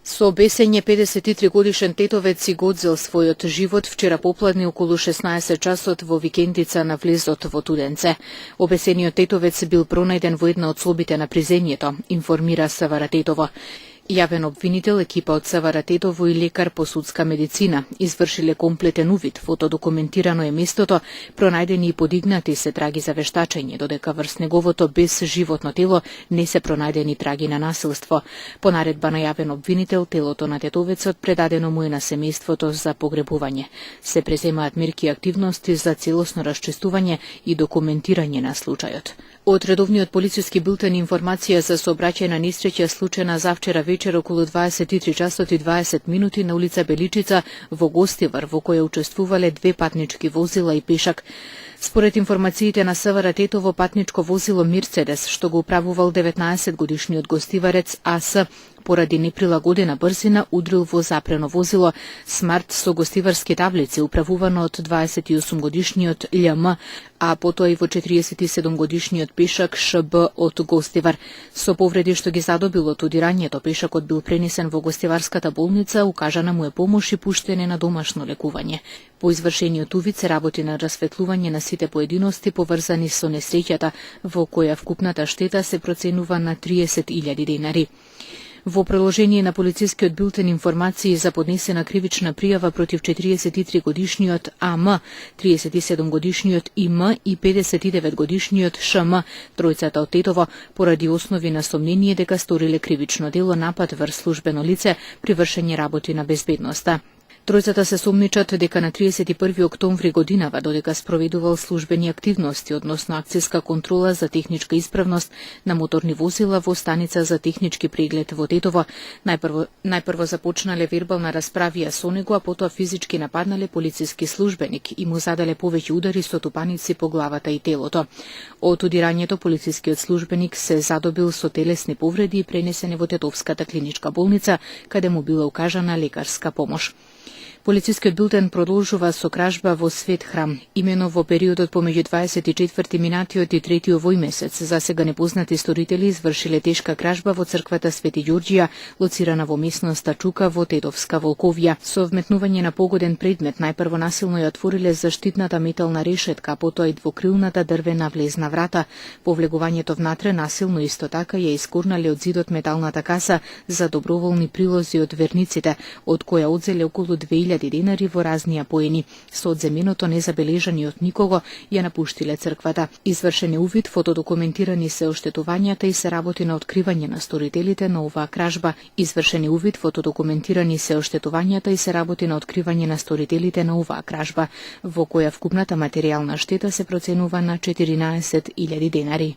Со бесење 53-годишен тетовец си го одзел својот живот вчера попладне околу 16 часот во викендица на влезот во Туденце. Обесениот тетовец бил пронајден во една од собите на приземјето, информира СВР Тетово. Јавен обвинител, екипа од СВР Тетово и лекар по судска медицина извршиле комплетен увид, фотодокументирано е местото, пронајдени и подигнати се траги за вештачење, додека врз неговото безживотно тело не се пронајдени траги на насилство. По наредба на јавен обвинител, телото на тетовецот предадено му е на семејството за погребување. Се преземаат мерки и активности за целосно расчистување и документирање на случајот. Од редовниот полициски билтен информација за сообраќајна несреќа случена завчера вечер околу 23 часот и 20 минути на улица Беличица во Гостивар, во која учествувале две патнички возила и пешак. Според информациите на СВР Тетово, патничко возило Мерцедес, што го управувал 19-годишниот гостиварец АС, поради неприлагодена брзина удрил во запрено возило Смарт со гостиварски таблици, управувано од 28-годишниот љм, а потоа и во 47-годишниот пешак ШБ од Гостивар. Со повреди што ги задобил од удирањето, пешакот бил пренесен во гостиварската болница, укажана му е помош и пуштене на домашно лекување. По извршениот увид се работи на расветлување на сите поединости поврзани со несреќата, во која вкупната штета се проценува на 30.000 денари. Во приложение на полицискиот билтен информации за поднесена кривична пријава против 43-годишниот АМ, 37-годишниот ИМ и 59-годишниот ШМ, тројцата од Тетово, поради основи на сомнение дека сториле кривично дело напад врз службено лице при вршење работи на безбедноста. Тројцата се сомничат дека на 31 октомври годинава, додека спроведувал службени активности односно акцијска контрола за техничка исправност на моторни возила во станица за технички преглед во Тетово, најпрво започнале вербална расправија со него, а потоа физички нападнале полициски службеник и му задале повеќе удари со тупаници по главата и телото. Од удирањето полицискиот службеник се задобил со телесни повреди и пренесен во Тетовската клиничка болница, каде му била укажана лекарска помош. Полицискиот билтен продолжува со кражба во Свет Храм. Имено во периодот помеѓу 24 минатиот и 3 овој месец, за сега непознати сторители извршиле тешка кражба во црквата Свети Ѓорѓија, лоцирана во местноста Чука во Тетовска Волковија. Со вметнување на погоден предмет, најпрво насилно ја отвориле заштитната метална решетка, потоа и двокрилната дрвена влезна врата. По влегувањето внатре насилно исто така ја искорнале од зидот металната каса за доброволни прилози од верниците, од која одзеле околу 2000 денари во разнија поени. Со одземеното незабележани од никого ја напуштиле црквата. Извршен е увид, фотодокументирани се оштетувањата и се работи на откривање на сторителите на оваа кражба. Извршен е увид, фотодокументирани се оштетувањата и се работи на откривање на сторителите на оваа кражба, во која вкупната материјална штета се проценува на 14.000 денари.